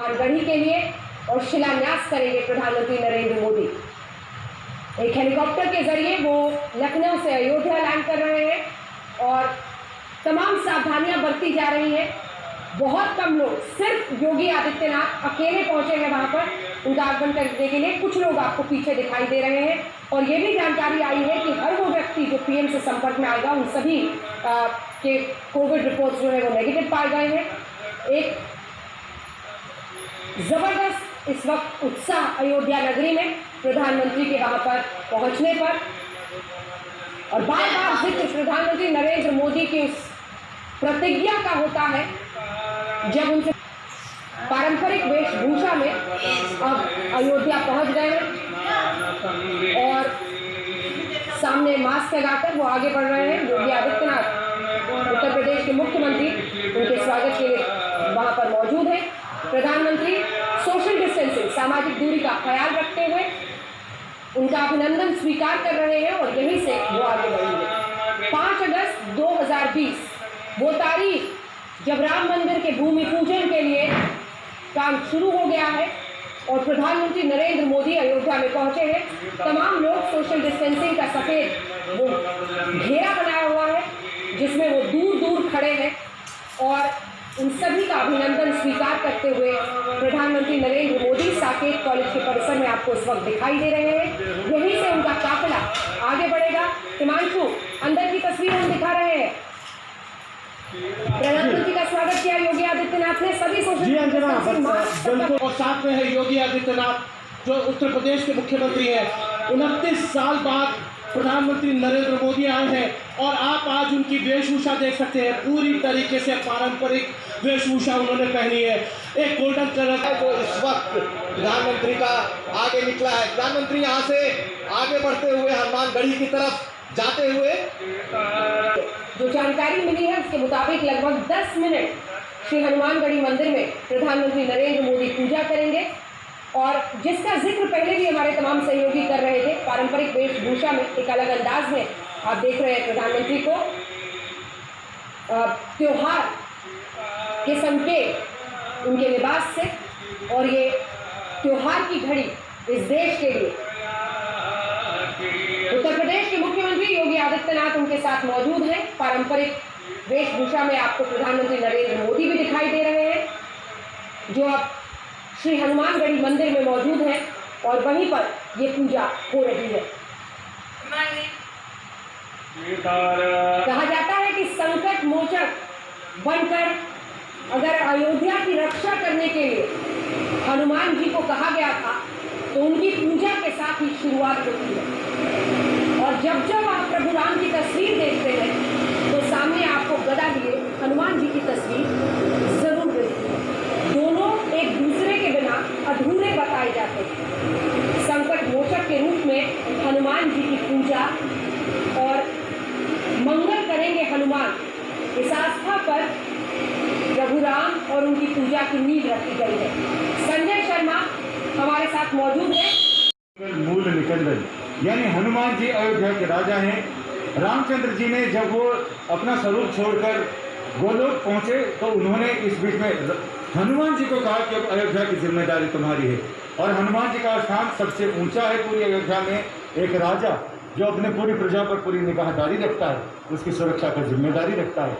हनुमानगढ़ी के लिए और शिलान्यास करेंगे प्रधानमंत्री नरेंद्र मोदी। एक हेलीकॉप्टर के जरिए वो लखनऊ से अयोध्या लैंड कर रहे हैं और तमाम सावधानियां बरती जा रही हैं। बहुत कम लोग, सिर्फ योगी आदित्यनाथ अकेले पहुंचे हैं वहां पर उनका आगमन करने के लिए। कुछ लोग आपको पीछे दिखाई दे रहे हैं और ये भी जानकारी आई है कि हर वो व्यक्ति जो पीएम से संपर्क में आएगा उन सभी के कोविड रिपोर्ट जो है वो नेगेटिव पाए गए हैं। एक जबरदस्त इस वक्त उत्साह अयोध्या नगरी में प्रधानमंत्री के वहां पर पहुंचने पर, और बार बार जिक्र प्रधानमंत्री नरेंद्र मोदी की उस प्रतिज्ञा का होता है जब उनसे पारंपरिक वेशभूषा में अब अयोध्या पहुंच गए हैं और सामने मास्क लगाकर वो आगे बढ़ रहे हैं। योगी आदित्यनाथ उत्तर प्रदेश के मुख्यमंत्री उनके स्वागत के लिए वहां पर मौजूद हैं। प्रधानमंत्री सोशल डिस्टेंसिंग, सामाजिक दूरी का ख्याल रखते हुए उनका अभिनंदन स्वीकार कर रहे हैं और यहीं से वो आगे बढ़ेंगे। 5 अगस्त 2020 वो तारीख जब राम मंदिर के भूमि पूजन के लिए काम शुरू हो गया है और प्रधानमंत्री नरेंद्र मोदी अयोध्या में पहुंचे हैं। तमाम लोग सोशल डिस्टेंसिंग का सफेद वो घेरा बनाया हुआ है जिसमें वो दूर दूर खड़े हैं और उन सभी का अभिनंदन स्वीकार करते हुए प्रधानमंत्री नरेंद्र मोदी साकेत कॉलेज के परिसर में आपको इस वक्त दिखाई दे रहे हैं। यहीं से उनका काफिला आगे बढ़ेगा। हिमांशु, अंदर की तस्वीर हम दिखा रहे हैं। प्रधानमंत्री का स्वागत किया योगी आदित्यनाथ ने, सभी बिल्कुल, और साथ में है योगी आदित्यनाथ जो उत्तर प्रदेश के मुख्यमंत्री हैं। 29 साल बाद प्रधानमंत्री नरेंद्र मोदी आए हैं और आप आज उनकी वेशभूषा देख सकते हैं। पूरी तरीके से पारंपरिक वेशभूषा उन्होंने पहनी है। एक गोल्डन कलर का जो इस वक्त प्रधानमंत्री का आगे निकला है। प्रधानमंत्री यहाँ से आगे बढ़ते हुए हनुमानगढ़ी की तरफ जाते हुए, जो जानकारी मिली है उसके मुताबिक लगभग 10 मिनट श्री हनुमानगढ़ी मंदिर में प्रधानमंत्री नरेंद्र मोदी पूजा करेंगे और जिसका जिक्र पहले भी हमारे तमाम सहयोगी कर रहे थे। पारंपरिक वेशभूषा में एक अलग अंदाज में आप देख रहे हैं प्रधानमंत्री को। त्योहार के संकेत उनके लिबास से, और ये त्योहार की घड़ी इस देश के लिए उत्तर प्रदेश के मुख्यमंत्री योगी आदित्यनाथ उनके साथ मौजूद हैं। पारंपरिक वेशभूषा में आपको प्रधानमंत्री नरेंद्र मोदी भी दिखाई दे रहे हैं जो अब श्री हनुमानगढ़ी मंदिर में मौजूद हैं और वहीं पर ये पूजा हो रही है। कहा जाता है कि संकट मोचक बनकर अगर अयोध्या की रक्षा करने के लिए हनुमान जी को कहा गया था तो उनकी पूजा के साथ ही शुरुआत होती है। और जब जब आप प्रभु राम की तस्वीर देखते हैं तो सामने आपको गदा लिए हनुमान जी की तस्वीर जरूर मिलती है। दोनों एक दूसरे के बिना अधूरे बताए जाते हैं। संकट मोचक के रूप में हनुमान जी की पूजा और मंगल करेंगे हनुमान, इस आस्था पर प्रभु राम और उनकी पूजा की नींव रखी गई है। संजय शर्मा हमारे साथ मौजूद है। मूल निकंदन यानी हनुमान जी अयोध्या के राजा हैं। रामचंद्र जी ने जब वो अपना स्वरूप छोड़कर गोलोक पहुंचे तो उन्होंने इस बीच में हनुमान जी को कहा कि अब अयोध्या की जिम्मेदारी तुम्हारी है। और हनुमान जी का स्थान सबसे ऊंचा है पूरी अयोध्या में। एक राजा जो अपने पूरी प्रजा पर पूरी निगाहदारी रखता है, उसकी सुरक्षा की जिम्मेदारी रखता है।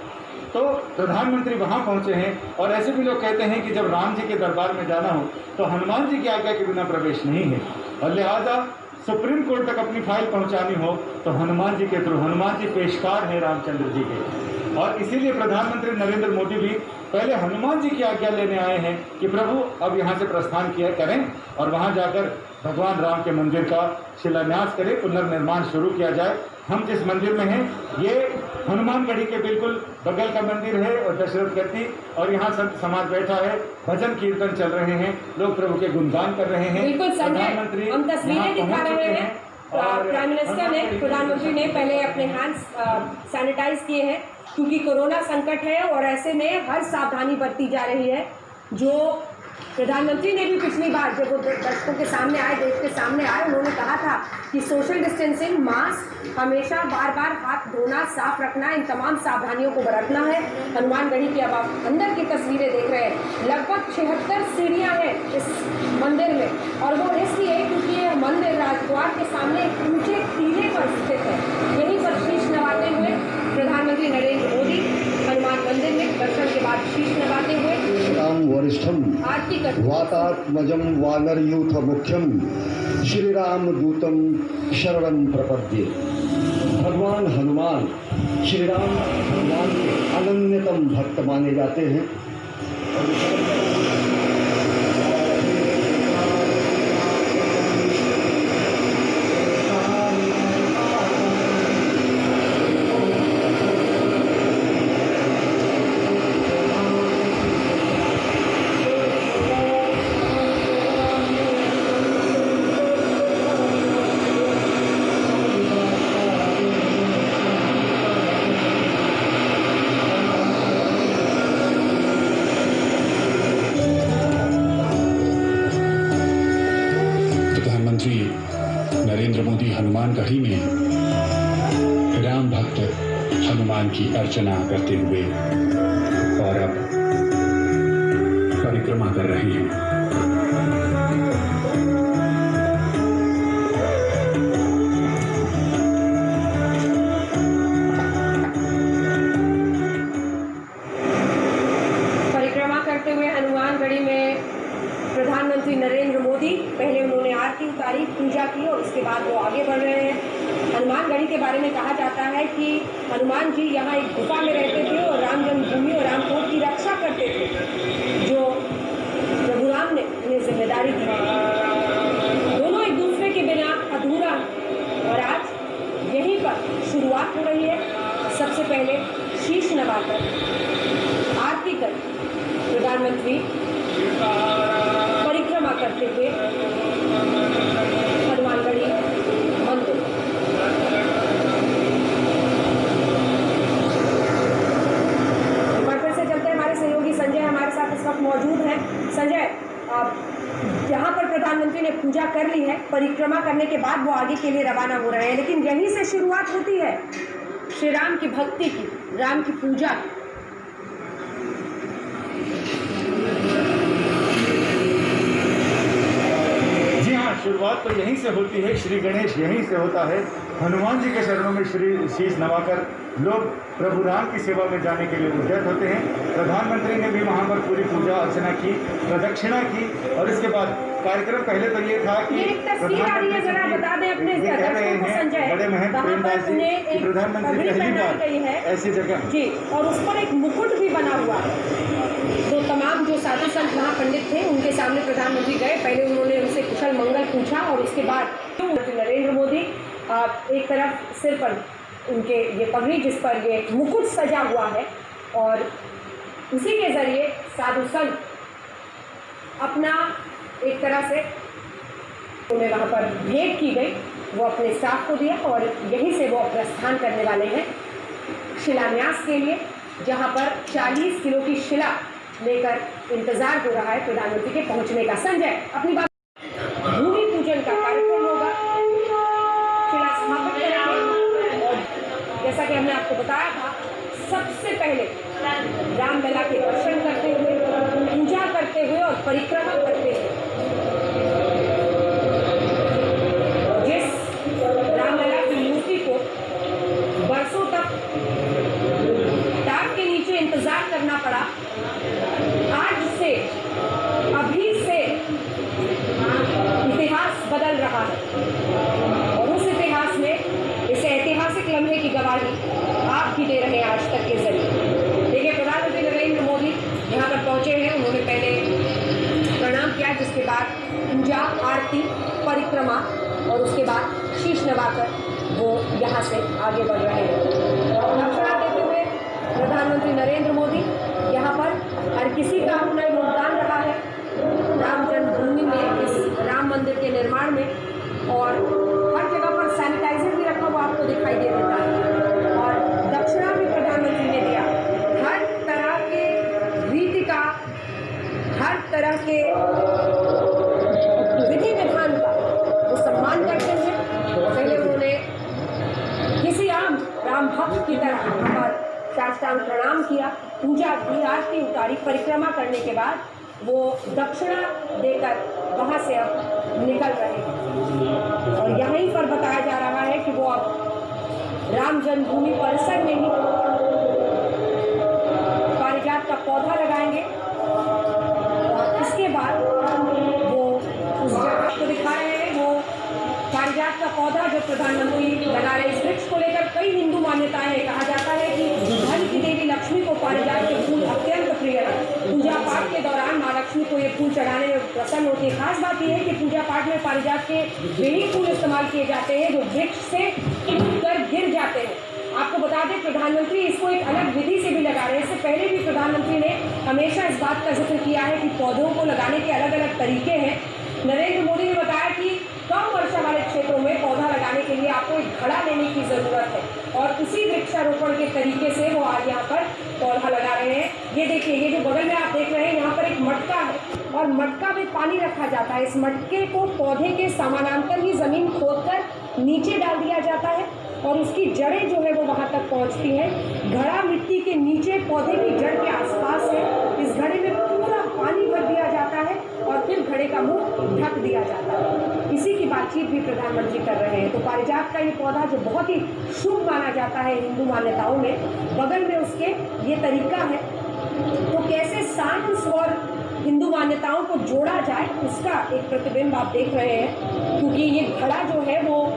तो प्रधानमंत्री वहां पहुंचे हैं और ऐसे भी लोग कहते हैं कि जब राम जी के दरबार में जाना हो तो हनुमान जी की आज्ञा के बिना प्रवेश नहीं है, और लिहाजा सुप्रीम कोर्ट तक अपनी फाइल पहुंचानी हो तो हनुमान जी के थ्रू। हनुमान जी पेशकार हैं रामचंद्र जी के, और इसीलिए प्रधानमंत्री नरेंद्र मोदी भी पहले हनुमान जी की आज्ञा लेने आए हैं कि प्रभु अब यहाँ से प्रस्थान किया करें और वहाँ जाकर भगवान राम के मंदिर का शिलान्यास करें, पुनर्निर्माण शुरू किया जाए। हम जिस मंदिर में हैं ये हनुमानगढ़ी के बिल्कुल बगल का मंदिर है और दशरथ गति, और यहाँ संत समाज बैठा है, भजन कीर्तन चल रहे हैं, लोग प्रभु के गुणगान कर रहे हैं। बिल्कुल प्रधानमंत्री हम तस्वीरें दिखा रहे हैं। प्राइम मिनिस्टर ने, प्रधानमंत्री ने पहले अपने हैंड्स सैनिटाइज किए हैं क्योंकि कोरोना संकट है और ऐसे में हर सावधानी बरती जा रही है। जो प्रधानमंत्री ने भी पिछली बार जब वो दर्शकों के सामने आए, देश के सामने आए, उन्होंने कहा था कि सोशल डिस्टेंसिंग, मास्क, हमेशा बार बार हाथ धोना, साफ रखना, इन तमाम सावधानियों को बरतना है। हनुमानगढ़ी की अब आप अंदर की तस्वीरें देख रहे हैं। लगभग 76 सीढ़ियां हैं इस मंदिर में, और वो इसलिए क्योंकि ये मंदिर राजद्वार के सामने एक ऊंचे टीले पर स्थित है। यहीं पर शीश नवाते हुए प्रधानमंत्री नरेंद्र मोदी हनुमान मंदिर में दर्शन के बाद शीश नवाते हुए राम वरिष्ठम आरती करते वातात्मजम वानरयूथ मुख्यम श्री राम दूतम शरणम प्रपद्ये। भगवान हनुमान श्री राम भगवान के अनन्यतम भक्त माने जाते हैं। प्रधानमंत्री नरेंद्र मोदी हनुमानगढ़ी में राम भक्त हनुमान की अर्चना करते हुए और अब परिक्रमा कर रहे हैं। परिक्रमा करते हुए हनुमानगढ़ी में प्रधानमंत्री नरेंद्र मोदी, पहले उन्होंने आरती उतारी, पूजा की, और उसके बाद वो आगे बढ़ रहे हैं। हनुमानगढ़ी के बारे में कहा जाता है कि हनुमान जी यहाँ एक गुफा में रहते थे और राम जन्मभूमि और रामकोट की रक्षा करते थे, जो प्रभु राम ने उन्हें जिम्मेदारी दी। दोनों एक दूसरे के बिना अधूरा, और आज यहीं पर शुरुआत हो रही है। सबसे पहले शीश नवाकर आरती कर प्रधानमंत्री परिक्रमा करते हुए हनुमानगढ़ी मंदिर। फिर से चलते हैं, हमारे सहयोगी संजय हमारे साथ इस वक्त मौजूद हैं। संजय, यहाँ पर प्रधानमंत्री ने पूजा कर ली है, परिक्रमा करने के बाद वो आगे के लिए रवाना हो रहे हैं, लेकिन यहीं से शुरुआत होती है श्री राम की भक्ति की, राम की पूजा। शुरुआत तो यहीं से होती है, श्री गणेश यहीं से होता है। हनुमान जी के चरणों में श्री शीश नवाकर लोग प्रभु राम की सेवा में जाने के लिए उद्यत होते हैं। प्रधानमंत्री ने भी वहां पर पूरी पूजा अर्चना की, प्रदक्षिणा की, और इसके बाद कार्यक्रम पहले तो ये था कि तस्वीर आ रही है, जरा बता दें अपने दर्शकों को संजय, बड़े महंत प्रेमदास जी कि प्रधानमंत्री पहली बार ऐसी जगह जी, और उस पर एक मुकुट भी बना हुआ है। तो तमाम जो साधु संत वहाँ पंडित थे, उनके सामने प्रधानमंत्री गए, पहले उन्होंने उनसे कुशल मंगल पूछा, और उसके बाद नरेंद्र मोदी एक तरफ सिर पर उनके ये पगड़ी जिस पर ये मुकुट सजा हुआ है, और उसी के जरिए साधु संत अपना एक तरह से उन्हें वहाँ पर भेंट की गई, वो अपने स्टाफ को दिया, और यहीं से वो प्रस्थान करने वाले हैं शिलान्यास के लिए, जहाँ पर 40 किलो की शिला लेकर इंतजार हो रहा है प्रधानमंत्री के पहुंचने का। संजय, अपनी बात, भूमि पूजन का कार्यक्रम होगा, शिला समापन करेंगे, और जैसा कि हमने आपको बताया था, सबसे पहले रामलला के दर्शन करते हुए, पूजा करते हुए और परिक्रमा करते हुए, जिस रामलला की मूर्ति को बरसों तक टाट के नीचे इंतजार करना पड़ा, आज से, अभी से इतिहास बदल रहा है, और उस इतिहास में, इस ऐतिहासिक लम्हे की गवाही आप भी दे रहे हैं आज तक के जरिए। देखिए, प्रधानमंत्री नरेंद्र मोदी यहाँ पर पहुँचे हैं, उन्होंने पहले प्रणाम किया, जिसके बाद पूजा, आरती, परिक्रमा, और उसके बाद शीश नवाकर वो यहाँ से आगे बढ़ रहे हैं। दक्षिणा देते हुए प्रधानमंत्री नरेंद्र मोदी यहाँ पर हर किसी का अपना योगदान रहा है राम जन्मभूमि में, इस राम मंदिर के निर्माण में, और हर जगह पर सैनिटाइजर भी रखा हुआ आपको दिखाई दे देता है, और दक्षिणा भी प्रधानमंत्री ने दिया। हर तरह के रीति का, हर तरह के विधि विधान का वो सम्मान करते हुए पहले उन्होंने किसी आम राम भक्त की तरह हमारा साष्टांग प्रणाम किया, पूजा की, आरती उतारी। परिक्रमा करने के बाद वो दक्षिणा देकर वहाँ से अब निकल रहे हैं और यहीं पर बताया जा रहा है कि वो अब राम जन्मभूमि परिसर में ही पारिजात का पौधा लगाएंगे और इसके बाद वो उस जगह को दिखा रहे हैं। वो पारिजात का पौधा जो प्रधानमंत्री लगा रहे, इस वृक्ष को लेकर कई हिंदू मान्यताएं हैं। कहा जाता है कि धन की देवी लक्ष्मी को पारिजात के फूल अत्यंत प्रिय है। पूजा पाठ के दौरान माँ लक्ष्मी को ये फूल चढ़ाने में प्रसन्न होती है। खास बात यह है कि पूजा पाठ में पारिजात के वही फूल इस्तेमाल किए जाते हैं जो वृक्ष से टूटकर गिर जाते हैं। आपको बता दें, प्रधानमंत्री इसको एक अलग विधि से भी लगा रहे हैं। इससे पहले भी प्रधानमंत्री ने हमेशा इस बात का जिक्र किया है कि पौधों को लगाने के अलग अलग तरीके हैं। नरेंद्र मोदी ने बताया कि कम वर्षा वाले क्षेत्रों में पौधा लगाने के लिए आपको एक घड़ा लेने की जरूरत है और उसी वृक्षारोपण के तरीके से वो आज यहाँ पर पौधा लगा रहे हैं। ये देखिए, ये जो बगल में आप देख रहे हैं, यहाँ पर एक मटका है और मटका में पानी रखा जाता है। इस मटके को पौधे के समानांतर ही जमीन खोदकर नीचे डाल दिया जाता है और उसकी जड़ें जो है वो वहाँ तक पहुँचती हैं। घड़ा मिट्टी के नीचे पौधे की जड़ के आसपास है। इस घड़े में पूरा पानी भर दिया जाता है और फिर घड़े का मुंह ढक दिया जाता है। इसी की बातचीत भी प्रधानमंत्री कर रहे हैं। तो पारिजात का ये पौधा जो बहुत ही शुभ माना जाता है हिंदू मान्यताओं में, बगल में उसके ये तरीका है। तो कैसे साइंस और हिंदू मान्यताओं को जोड़ा जाए, उसका एक प्रतिबिंब आप देख रहे हैं। क्योंकि ये घड़ा जो है वो,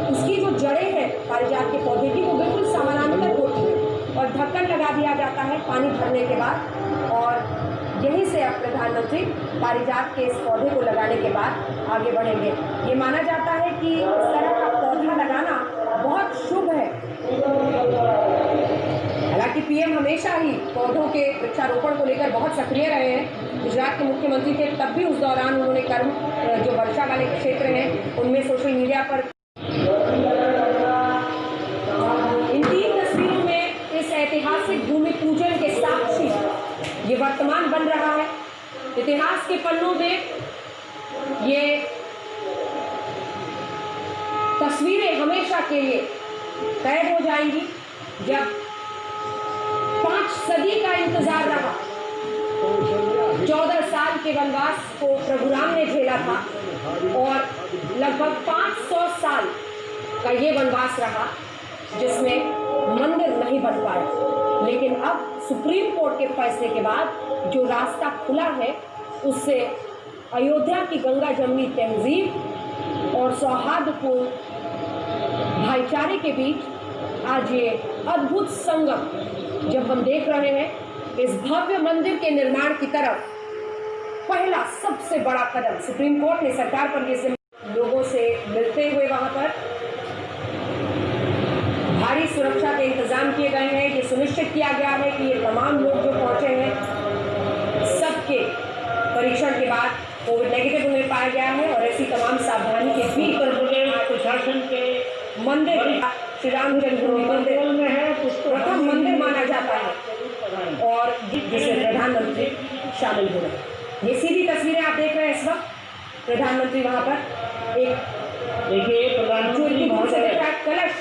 उसकी जो जड़ें हैं पारिजात के पौधे की, वो बिल्कुल समानांतर होती है और ढक्कन लगा दिया जाता है पानी भरने के बाद। और यहीं से अब प्रधानमंत्री पारिजात के इस पौधे को लगाने के बाद आगे बढ़ेंगे। ये माना जाता है कि इस तरह का पौधा लगाना बहुत शुभ है। हालांकि पीएम हमेशा ही पौधों के वृक्षारोपण को लेकर बहुत सक्रिय रहे हैं। गुजरात के मुख्यमंत्री थे, तब भी उस दौरान उन्होंने कर्म जो वर्षा वाले क्षेत्र हैं उनमें सोशल मीडिया पर इन 3 तस्वीरों में इस ऐतिहासिक भूमि पूजन के साक्षी ये वर्तमान बन रहा है। इतिहास के पन्नों में ये तस्वीरें हमेशा के लिए कैद हो जाएंगी। जब 5 सदी का इंतजार रहा, 14 साल के वनवास को प्रभु राम ने झेला था और लगभग 500 साल का ये वनवास रहा जिसमें मंदिर नहीं बन पाया। लेकिन अब सुप्रीम कोर्ट के फैसले के बाद जो रास्ता खुला है, उससे अयोध्या की गंगा जमनी तहजीब और सौहार्दपूर्ण भाईचारे के बीच आज ये अद्भुत संगम जब हम देख रहे हैं, इस भव्य मंदिर के निर्माण की तरफ पहला सबसे बड़ा कदम सुप्रीम कोर्ट ने सरकार पर ये लोगों से मिलते हुए वहां पर भारी सुरक्षा के इंतजाम किए गए हैं। ये सुनिश्चित किया गया है कि ये तमाम लोग जो पहुंचे हैं, सबके परीक्षण के बाद कोविड नेगेटिव उन्हें पाया गया है और ऐसी तमाम सावधानी के भी प्रशासन के मंदिर श्री राम जन्मभूमि मंदिर में है, प्रथम मंदिर माना जाता है और जिसे प्रधानमंत्री शामिल हुए। ये सीधी तस्वीरें आप देख रहे हैं इस वक्त। प्रधानमंत्री वहां पर एक देखिए प्रधानमंत्री कलश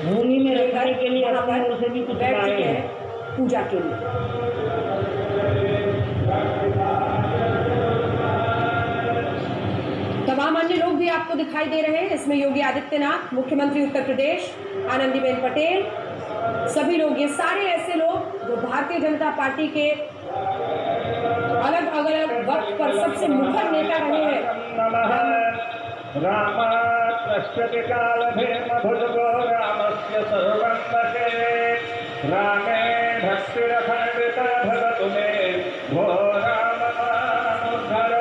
भूमि में रखने के लिए अपनी ओर से भी कुछ लाए हैं पूजा के लिए। तमाम अन्य लोग भी आपको दिखाई दे रहे हैं। इसमें योगी आदित्यनाथ, मुख्यमंत्री उत्तर प्रदेश आनंदीबेन पटेल, सभी लोग, ये सारे ऐसे लोग जो भारतीय जनता पार्टी के अलग अलग वक्त पर सबसे मुखर नेता रहे हैं। रामात्मश्च कालभेमभुजगो रामस्य सर्वं रामे भक्तिरखण्डिता भवतु मे भो राम मामुद्धर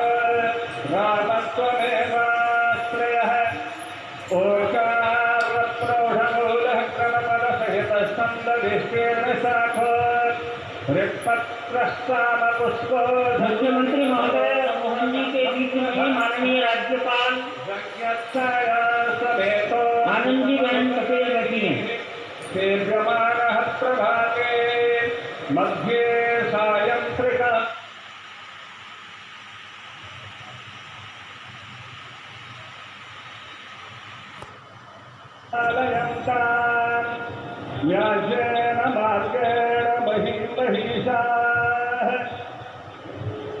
रामत्वमेवाश्रयः ओंकारप्रौढमूलः क्रमपदसहितस्कन्दविष्टेन शाखो ऋक्पत्रस्तामपुष्पो। मुख्यमंत्री महोदय मोहन जी के बीच में माननीय राज्यपाल आनंदीबेन पटेल बैठी हैं। सेव्यमानः प्रभाते मध्ये सायं त्रिका व्यासेन मार्गेण महिषाः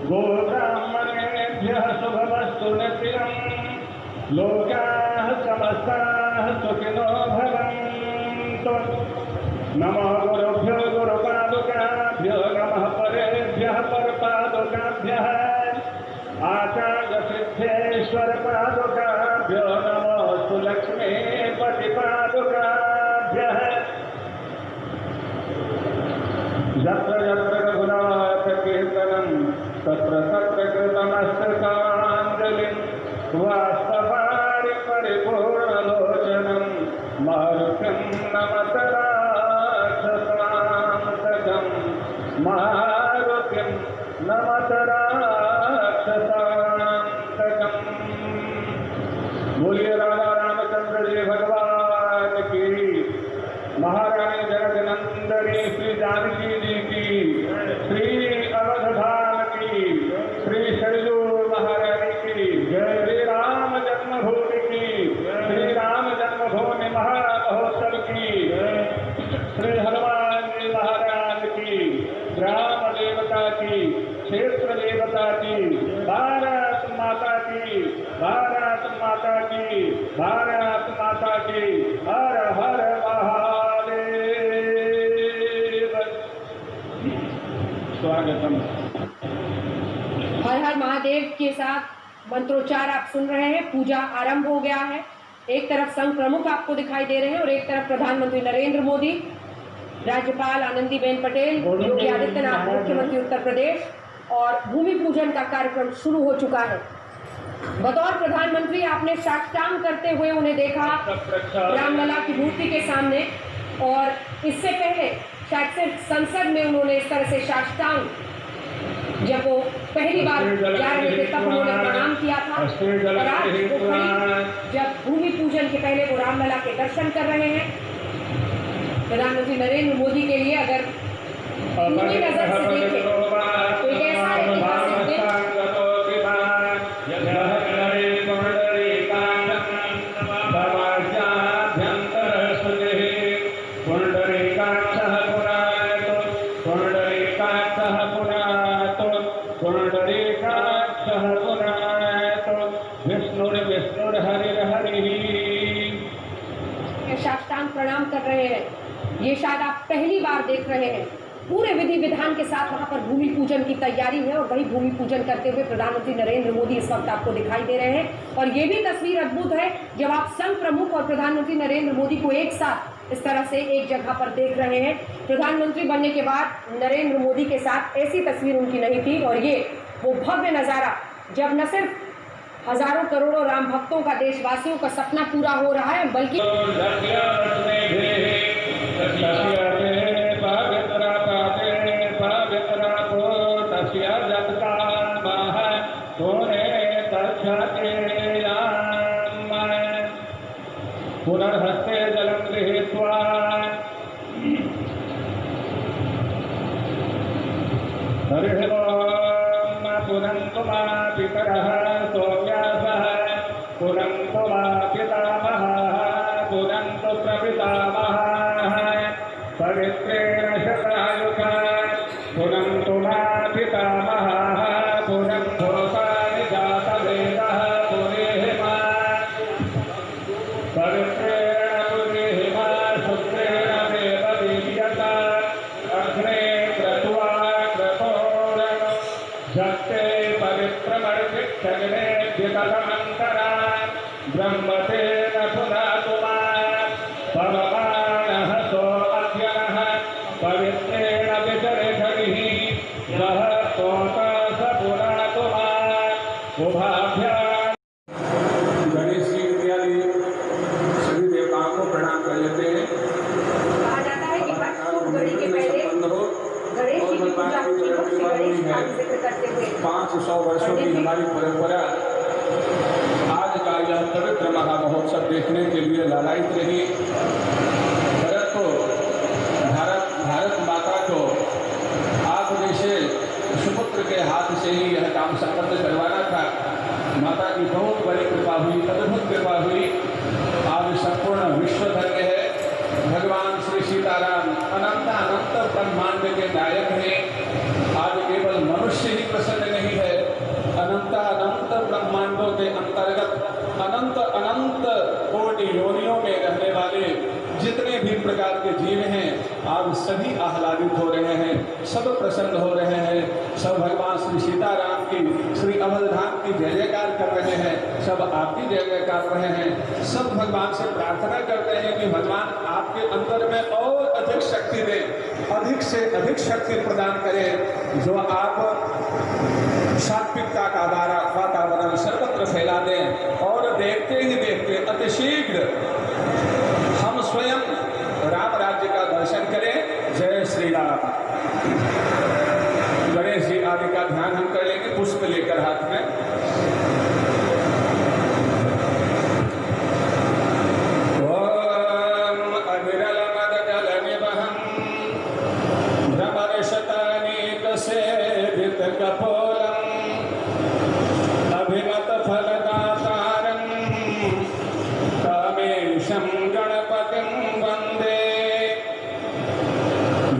गोब्राह्मणेभ्यः शुभमस्तु नित्यम् लोकाः समस्ताः सुखिनो भवन्तु। नमो गुरुभ्यो गुरुपादुकाभ्यो नमः परेभ्यः परपादुकाभ्यः आचार्यसिद्धेश्वर पादुकाभ्यो नमोऽस्तु लक्ष्मीपतिपादुकाभ्यः। यत्र यत्र रघुनाथकीर्तनं तत्र तत्र कृतमस्तकाञ्जलिं वास्तवारि परिपूर्णलोचनं मारुतिं नमत राक्षसान्तकं मारुतिं नमत राक्षसान्तकम्। बोलिए राजा रामचंद्र जी भगवान की, महारानी जगदनंदनी श्री जानकी जी की, श्री अवधधाम की, श्री शैलू महारानी की, श्री राम जन्मभूमि की, श्री राम जन्मभूमि महामहोत्सव की, श्री हनुमान जी महाराज की, ग्राम देवता की, क्षेत्र देवता की, भारत माता की, भारत माता की, भारत माता की, हर हर महादेव। स्वागतम। हर हर महादेव के साथ मंत्रोच्चार आप सुन रहे हैं। पूजा आरंभ हो गया है। एक तरफ संघ प्रमुख आपको दिखाई दे रहे हैं और एक तरफ प्रधानमंत्री नरेंद्र मोदी, राज्यपाल आनंदीबेन पटेल, योगी आदित्यनाथ मुख्यमंत्री उत्तर प्रदेश, और भूमि पूजन का कार्यक्रम शुरू हो चुका है। बतौर प्रधानमंत्री आपने साष्टांग करते हुए उन्हें देखा रामलला की मूर्ति के सामने, और इससे पहले शायद सिर्फ संसद में उन्होंने इस तरह से साष्टांग, जब वो पहली बार जा रहे थे तब उन्होंने प्रणाम किया था। और आज वो खड़ी जब भूमि पूजन के पहले वो रामलला के दर्शन कर रहे हैं। प्रधानमंत्री नरेंद्र मोदी के लिए अगर पूरी नजर से देखें तो एक ऐसा ऐतिहासिक दिन, साष्टांग प्रणाम कर रहे हैं। ये शायद आप पहली बार देख रहे हैं। पूरे विधि विधान के साथ वहां पर भूमि पूजन की तैयारी है और वही भूमि पूजन करते हुए प्रधानमंत्री नरेंद्र मोदी इस वक्त आपको दिखाई दे रहे हैं। और ये भी तस्वीर अद्भुत है जब आप संघ प्रमुख और प्रधानमंत्री नरेंद्र मोदी को एक साथ इस तरह से एक जगह पर देख रहे हैं। प्रधानमंत्री बनने के बाद नरेंद्र मोदी के साथ ऐसी तस्वीर उनकी नहीं थी, और ये वो भव्य नज़ारा जब न सिर्फ हजारों करोड़ों राम भक्तों का, देशवासियों का सपना पूरा हो रहा है, बल्कि पुनर्हस्ते जलं गृहीत्वा हरिः ओम् पुनन्तु मा पितरः सोऽव्यासः पुनन्तु मा पितामहः पुनन्तु प्रपितामहः पवित्रेण शतायुषा पुनन्तु मा पितामहः पुनन्तु पाणि जातवेदः पुरीहिमा पवित्रेण पुरीहिमा शुक्रेण देवदीयता अग्ने क्रत्वा क्रतोरण शक्ते पवित्रमर्पिक्षग्ने द्वितमन्तरा ब्रह्मतेन पुनातु मा पवमानः सोऽद्यनः पवित्रेण विचरिषभिः सह सोता स पुनातु मा उभाभ्याम्। गणेश जी इत्यादि सभी देवताओं को प्रणाम कर लेते हैं। कहा जाता है कि घड़ी के पहले गणेश जी की पूजा होती है, गणेश का जिक्र करते हुए 500 वर्षों की हमारी परंपरा आज का यह पवित्र महामहोत्सव देखने के लिए लालायित रही। भारत माता को आप जैसे सुपुत्र के हाथ से ही यह काम संपन्न करवाना था। माता की बहुत बड़ी कृपा हुई, अद्भुत कृपा हुई। आज संपूर्ण विश्व के नायक हैं। आज केवल मनुष्य ही प्रसन्न नहीं है, अनंत अनंत ब्रह्मांडों के अंतर्गत अनंत अनंत कोटि योनियों में रहने वाले जितने भी प्रकार के जीव हैं, आज सभी आह्लादित हो रहे हैं, सब प्रसन्न हो रहे हैं, सब भगवान श्री सीताराम की, श्री अवधधाम की जय जयकार कर रहे हैं, सब आपकी जय जयकार कर रहे हैं। सब भगवान से प्रार्थना करते हैं कि भगवान आपके अंदर में और अधिक शक्ति दें, अधिक से अधिक शक्ति प्रदान करें, जो आप सात्विकता का वातावरण सर्वत्र फैला दें और देखते ही देखते अतिशीघ्र हम स्वयं राम राज्य का दर्शन करें। जय श्री राम। गणेश जी आदि का ध्यान हम कर लेंगे पुष्प लेकर हाथ में। ओम अविरल मद जल निवहं भ्रमरशतानीक सेवित कपोलम अभिमत फलदातारं कामेशं गणपतिं वन्दे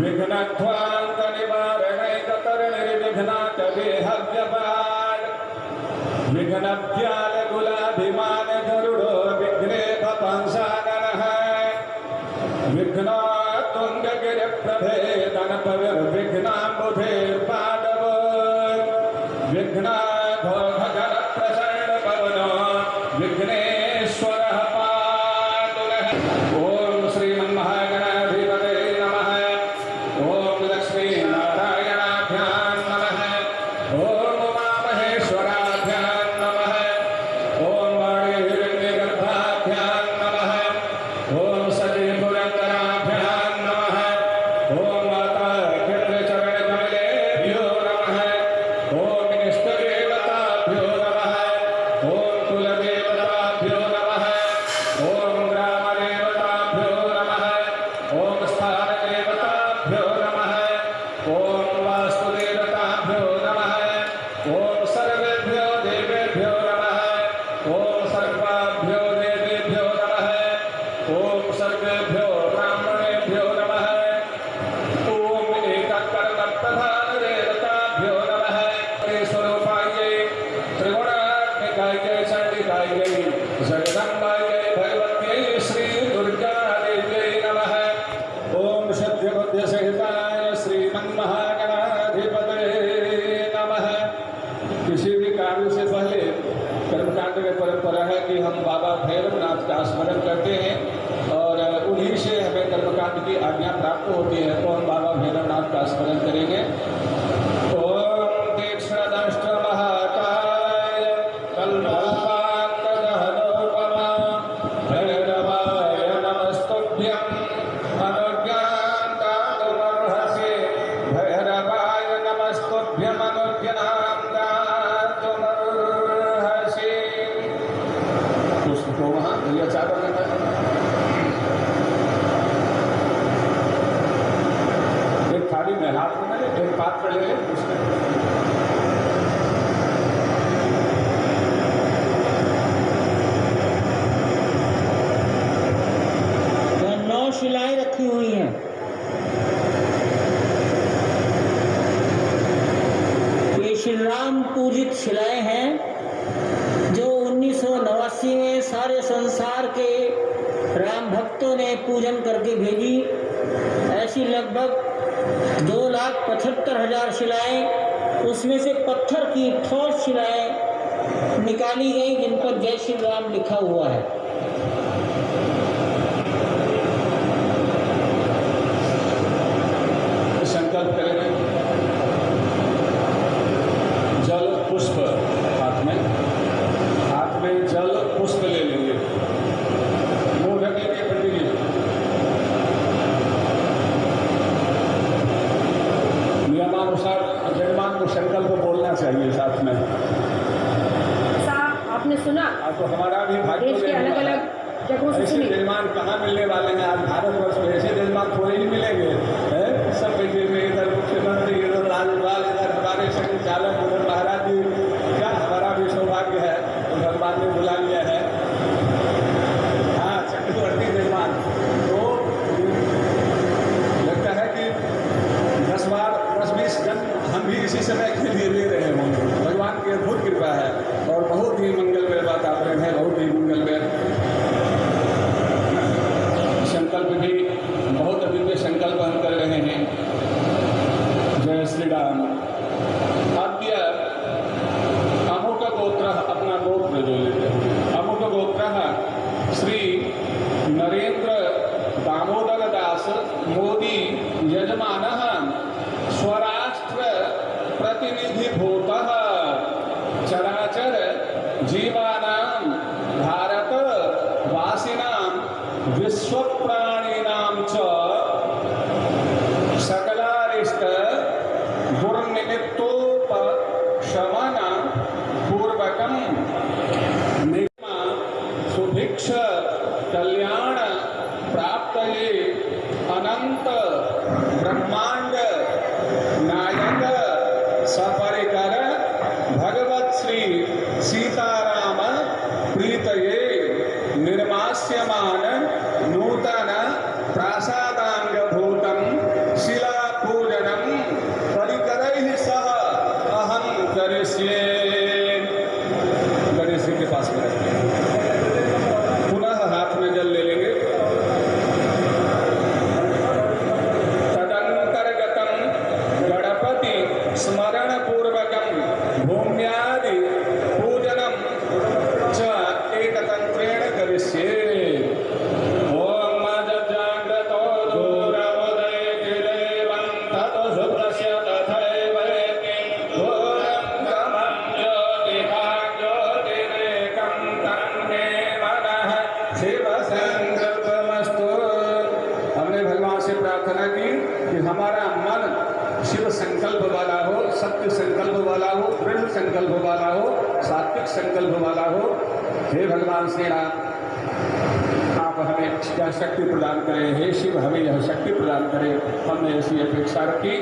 विघ्नध्वान्त निवारणैकतरणनिर्विघ्नात् वेहव्यपाद विघ्नव्याल गुलाभिमान गरुडो विघ्नेभवंसाननः विघ्नातुङ्गगिरिप्रभेदनपविर्विघ्नाम्बुधेर्पादव विघ्नाघोघगणप्रचण्डपवनो विघ्नेश्वरः पातु नः। ॐ श्रीमन्महागणाधिपतये नमः। ॐ लक्ष्मीनारायणाभ्यां नमः। ॐ उमामहेश्वराभ्यां नमः। ॐ वाणीहिरण्यगर्भाभ्यां नमः। ॐ सतीपुरन्दराभ्यां नमः। ॐ माता क्षत्रचरणकमलेभ्यो नमः। ॐ निष्ठदेवताभ्यो नमः। ॐ कुलदेवताभ्यो नमः। ॐ ग्रामदेवताभ्यो नमः। ॐ स्थानदेवताभ्यो नमः। ॐ वास्तुदेवताभ्यो नमः। ॐ सर्वेभ्यो देवेभ्यो नमः। ॐ सर्वाभ्यो देवेभ्यो नमः। ॐ सर्वेभ्यो ब्राह्मणेभ्यो नमः। ॐ एककर्णप्रधानदेवताभ्यो नमः। स्वरूपायै त्रिगुणात्मिकायै चण्डिकायै जगदम्बायै भगवत्यै श्री दुर्गादेव्यै नमः। ॐ सत्यबुद्धिसहिताय श्रीमन्महागणाधिपतये नमः। किसी भी कार्य से पहले कर्मकांड में परंपरा है कि हम बाबा भैरवनाथ का स्मरण करते हैं और उन्हीं से हमें कर्मकांड की आज्ञा प्राप्त होती है। तो हम बाबा भैरवनाथ का स्मरण करेंगे। ओम तीक्ष्णदंष्ट महाकाय कल्पान्तदहनोपमा भैरवाय नमस्तुभ्यं अनुज्ञातातुमर्हसि भैरवाय नमस्तुभ्यं अनुज्ञातातुमर्हसि। उसको वहाँ भैया चादर लेकर एक थाली में हाथ में ले, एक पात्र ले ले उसमें यहाँ 9 शिलाएं रखी हुई हैं। ये श्री राम पूजित शिलाएं हैं जो 1989 में सारे संसार के राम भक्तों ने पूजन करके भेजी। ऐसी लगभग 2,75,000 शिलाएं, उसमें से पत्थर की ठोस शिलाएं निकाली गई जिन पर जय श्री राम लिखा हुआ है। संकल्प करेंगे। जल पुष्प हाथ में जल पुष्प ले लेंगे, मुंह ढक लेंगे पंडित जी। नियमानुसार जजमान को संकल्प बोलना चाहिए साथ में। ऐसा आपने सुना तो हमारा भी भाग्य देश के अलग अलग जगहों से ऐसे सुनी। जजमान कहाँ मिलने वाले हैं आज भारतवर्ष में? ऐसे जजमान थोड़े ही मिलेंगे। सब इधर मुख्यमंत्री, इधर राज्यपाल, इधर हमारे संचालक, उधर महाराज जी। क्या हमारा भी सौभाग्य है तो भगवान ने बुला लिया है। हाँ, चक्रवर्ती जजमान तो लगता है कि 10 बार जीवानां भारत वासिनां विश्वप्राणिनां च सकलारिष्ट दुर्निमित्तोपशमन पूर्वकं निगम सुभिक्ष कल्याण प्राप्तये अनंत ब्रह्मांड नायक सपरिकर भगवत श्री सीताराम प्रीतये निर्मास्यमान नूतन प्रासादांग भूतम शिला पूजनम परिकरैः सह अहं करिष्ये। गणेश जी के पास में पुनः हाथ में जल ले लेंगे। तदंतर्गतम गणपति स्मरण पूर्वकम भूम्यादि पूजनम च एकतंत्रेण करिष्ये। ओम मज्जाग्रतो दूरमुदयतिरेवं ततो सुप्रस्य तथैवैति घोरं गमं ज्योतिरेकं तन्मे मनः शिवसंकल्पमस्तु। हमने भगवान से प्रार्थना की कि हमारा मन शिव संकल्प वाला हो, सत्य संकल्प वाला हो, दृढ़ संकल्प वाला हो, सात्विक संकल्प वाला हो। हे भगवान श्री राम, आप हमें यह शक्ति प्रदान करें। हे शिव, हमें यह शक्ति प्रदान करें। हमने ऐसी अपेक्षा रखी।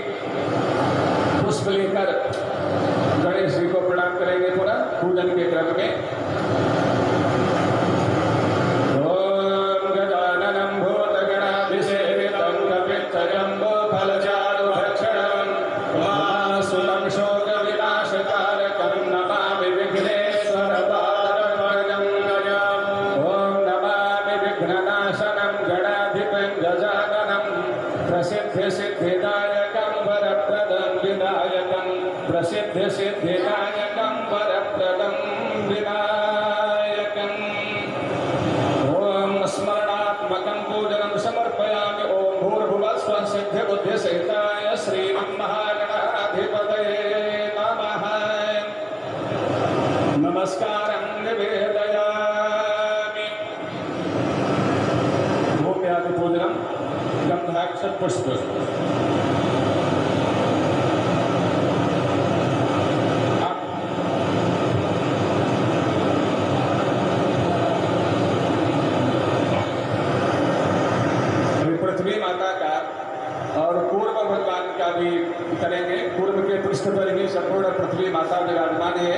पुष्प लेकर गणेश जी को प्रणाम करेंगे पूरा पूजन के क्रम में। ओम गजाननं भूतगणाभिषेकं कपित्थजम्बो फलचारुभक्षणं वासुलं शोकविनाशकारकं नमामि विघ्नेश्वरपादपद्मं गजाम्। ॐ नमामि विघ्ननाशनं गणाधिपं गजाननं प्रसिद्धिसिद्धिदायकं वरप्रदं विनायकं प्रसिद्धिसिद्धिदायकं वरप्रदं विनायकम्। ओम स्मरणात्मकं पूजनं समर्पयामि। ओम भूर्भुवस्वः सिद्धिबुद्धिसहिताय श्रीमन्महागणाधिपतये नमः। नमस्कारं निवेदयामि। भूम्यादि पूजनं गन्धाक्ष पुष्प। पृथ्वी माता का और पूर्व भगवान का भी करेंगे। पूर्व के पृष्ठ पर ही संपूर्ण पृथ्वी माता विराजमान है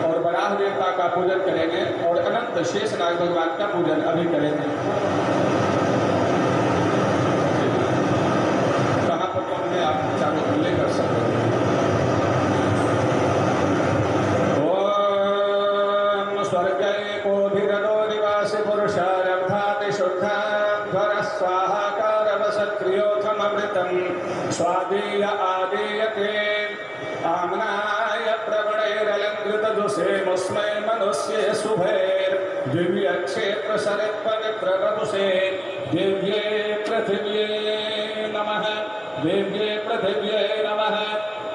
और वराह देवता का पूजन करेंगे और अनंत शेषनाग भगवान का पूजन अभी करेंगे। कहाँ पर कौन है, आप चारों खुले कर सकते हैं। ओम स्वर्गे कोभिरनो निवासी पुरुषारब्धाति शुद्धाध्वर स्वाहाकारवसक्रियोथमृतं स्वादीय आदीयते आम्नाय प्रवणैरलङ्कृतदुषे मुस्मै मनुष्ये शुभैर् दिव्यक्षेत्र सरित्पवित्रवपुषे दिव्ये पृथिव्ये नमः। दिव्ये पृथिव्ये नमः।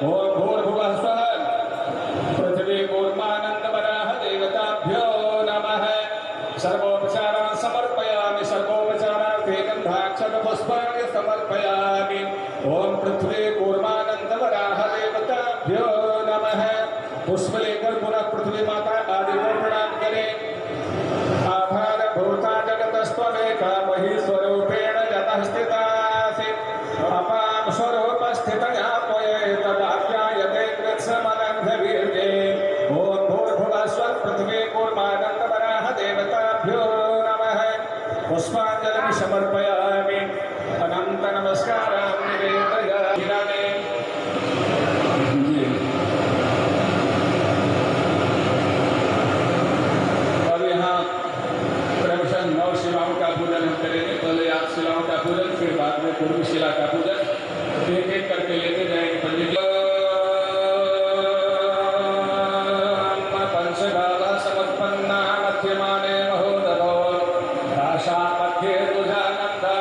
ओम भूर्भुवः स्वः पृथ्वी कूर्मानन्दवराह देवताभ्यो नमः। सर्वोपचारान् समर्पयामि। सर्वोपचारार्थे गन्धाक्षतपुष्पाणि समर्पयामि। ओम पृथ्वी कूर्मानन्दवराह देवताभ्यो नमः। पुष्प लेकर पुनः पृथ्वी माता आदि को प्रणाम करें। आधारभूता जगतस्त्वमेका महीश्वरूपेण यतः स्थितासि अपां स्वरूपस्थितया त्वयैतदाप्यायते कृत्स्नमनन्धवीर्ये। ओम भूर्भुवः स्वः पृथ्वी कूर्मानन्दवराह देवताभ्यो नमः। पुष्पाञ्जलिं समर्पयामि। अनंत नमस्कारां निवेदयामि। अब यहाँ क्रमशः 9 शिलाओं का पूजन हम करेंगे। पहले 8 शिलाओं का पूजन, फिर बाद में पूर्व शिला का पूजन। एक एक करके लेते जाएंगे पंडित जी। पंचगाला समत्पन्ना मध्यमाने महोदरो राशा मध्ये तुझा नंदा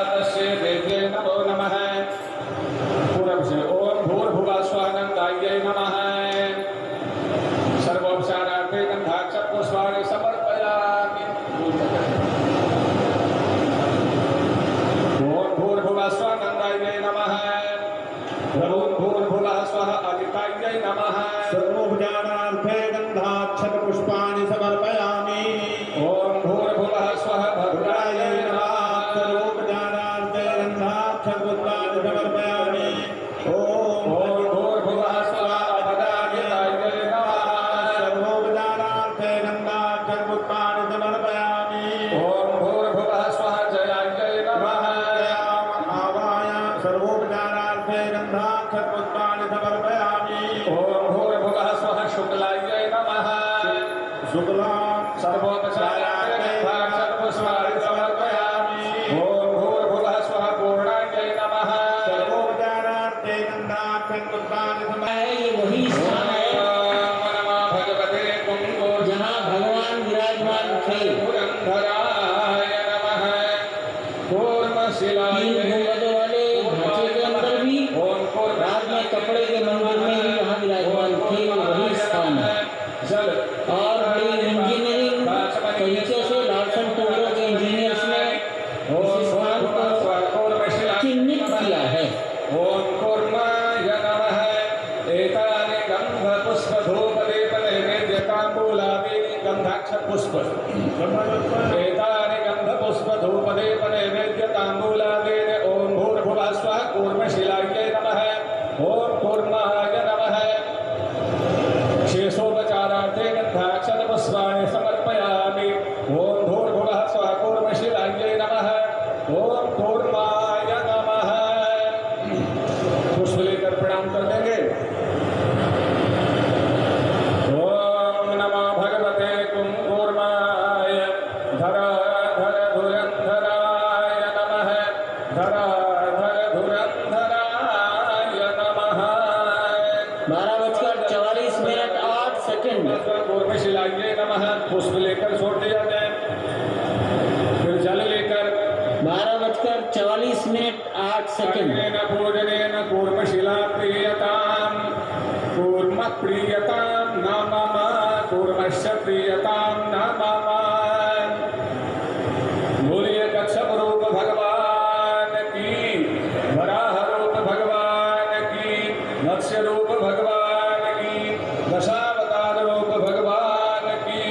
शुक्लां सर्वोपचारार्थे पुष्पाणि समर्पयामि। ओम भूर्भुवः स्वः पूर्णाय नमः। सर्वोपचारार्थे गन्धाक्षं पुष्पाणि समर्पयामि। ये वही स्थान है ओम नमः भगवते कुंकुम जहाँ भगवान विराजमान थे। पुरंदराय नमः। कूर्मशिलाय तीन गुंबदों वाले ढांचे के अंदर भी ओम रात में कपड़े के मंदिर में भी वहाँ विराजमान थे, वही स्थान है। जल और बड़ी इंजीनियरिंग तरीके से लार्सन टोब्रो के इंजीनियर्स ने उस स्थान को चिन्हित किया है। ओम कूर्माय नमः। एतानि गन्धपुष्पधूपदीपनैवेद्यताम्बूलादीनि गन्धाक्षपुष्प एतानि गन्धपुष्पधूपदीपनैवेद्यताम्बूलादीनि ओम भूर्भुवः स्वः कूर्मशिलायै नमः। ओम कूर्माय नमः। शेषोपचारार्थे गन्धाक्षतपुष्पाणि समर्पयामि। ओम भूर्भुवः स्वः कूर्मशिलायै नमः। ओम कूर्माय नमः। पुष्प लेकर प्रणाम कर देंगे। ओम नमः भगवते कुंकुर्माय धराधर धुरंधराय नमः। धराधर धुरंधराय नमः। 12:44 कूर्मशिलायै नमः। पुष्प लेकर छोड़ दिया जाए, फिर जल लेकर 12:44 पूजनेन कूर्मशिला प्रीयताम् कूर्म प्रीयताम् न मम कूर्मस्य प्रीयताम् न मम। बोलिए कच्छप रूप भगवान की, वराह रूप भगवान की, मत्स्य रूप भगवान की, दशावतार रूप भगवान की।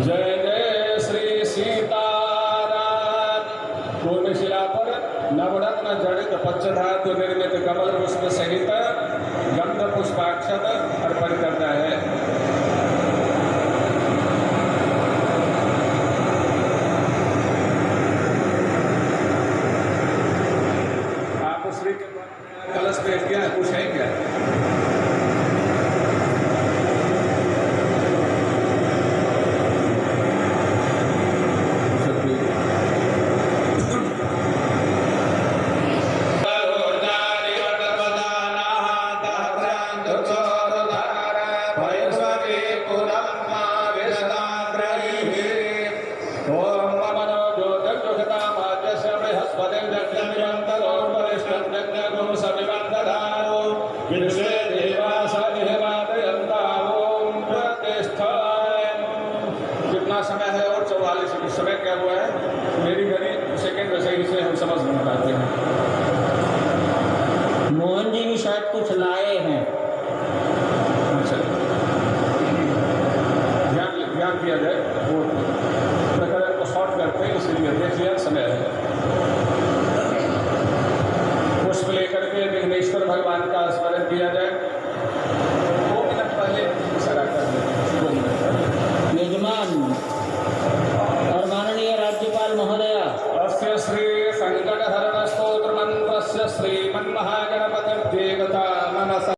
जय जय श्री सीताराम। कूर्मशिला पर नवरत्न जड़ित पंचधातु निर्मित कमल पुष्प सहित गंध पुष्पाक्षत अर्पण करना है। आप श्री के कलश पे क्या कुछ है क्या? कितना समय है? और 44 समय क्या हुआ है? मेरी घड़ी सेकंड सही से हम समझ नहीं पाते हैं। मोहन जी भी शायद कुछ लाए हैं। अच्छा, ध्यान दिया जाए, वो प्रकरण को शॉर्ट करते हैं, इसलिए देख लिया समय है। पुष्प लेकर के विघ्नेश्वर भगवान का स्मरण किया जाए। 2 मिनट पहले इशारा कर दें, 2 मिनट पहले। यजमान और माननीय राज्यपाल महोदया, अस्य श्री संकटहरण स्तोत्र मंत्रस्य श्रीमन्महागणपतिर्देवता मनसा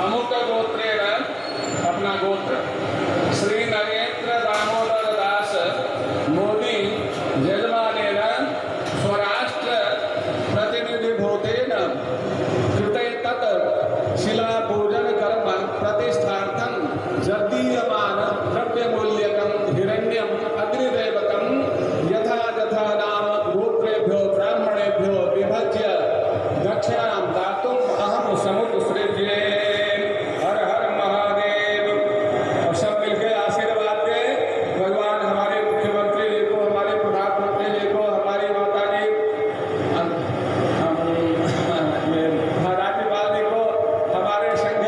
अमुक गोत्रेण, अपना गोत्र श्री नरेंद्र दामोदर दास मोदी यजमानेन स्वराष्ट्र प्रतिनिधिभूतेन कृते तत् शिलापूजन कर्म प्रतिष्ठार्थं जदीयमान द्रव्यमूल्यकं हिरण्यम् अग्निदेवतं यथा यथा नाम गोत्रेभ्यो ब्राह्मणेभ्यो विभज्य दक्षिणां दातुम् अहं समुत्सृज्ये। हर हर महादेव। और सब मिलकर आशीर्वाद दे। भगवान हमारे मुख्यमंत्री जी को, हमारे प्रधानमंत्री जी को, हमारी माता जी राज्यपाल जी को, हमारे संघ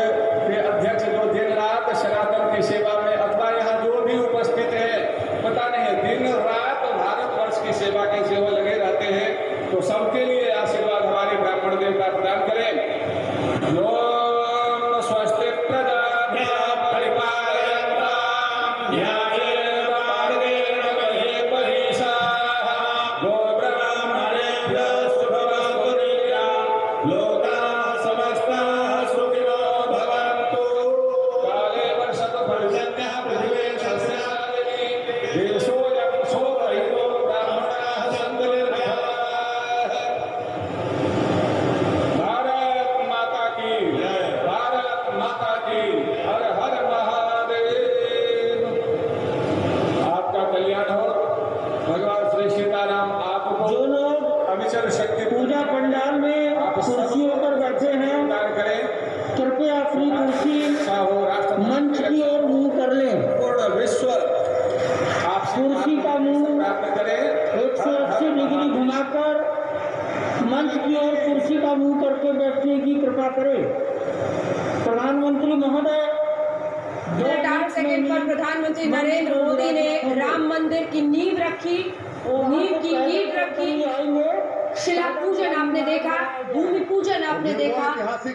के अध्यक्ष जो दिन रात सनातन की सेवा की ओर मुंह कर लें। पूर्ण विश्व आपसे कुर्सी का मुंह प्राप्त करे। 180 डिग्री घुमाकर मंच की ओर कुर्सी का मुंह करके बैठने की कृपा करें। प्रधानमंत्री महोदय, 8 सेकंड पर प्रधानमंत्री नरेंद्र मोदी ने राम मंदिर की नींव रखी, नींव की ईंट रखी, शिला पूजन आपने देखा, भूमि पूजन आपने देखा,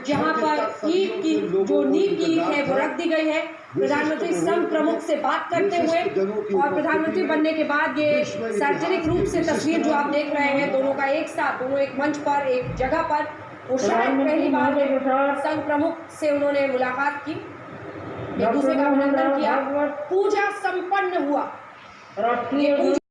जहां पर ईंट की जो नींव की ईंट है वो रख दी गई है। प्रधानमंत्री संघ प्रमुख से बात करते हुए और प्रधानमंत्री बनने के बाद ये सार्वजनिक रूप से तस्वीर जो आप देख रहे हैं, दोनों का एक साथ, दोनों एक मंच पर, एक जगह पर, वो शायद पहली बार संघ प्रमुख से उन्होंने मुलाकात की, एक दूसरे का अभिनंदन किया, पूजा संपन्न हुआ।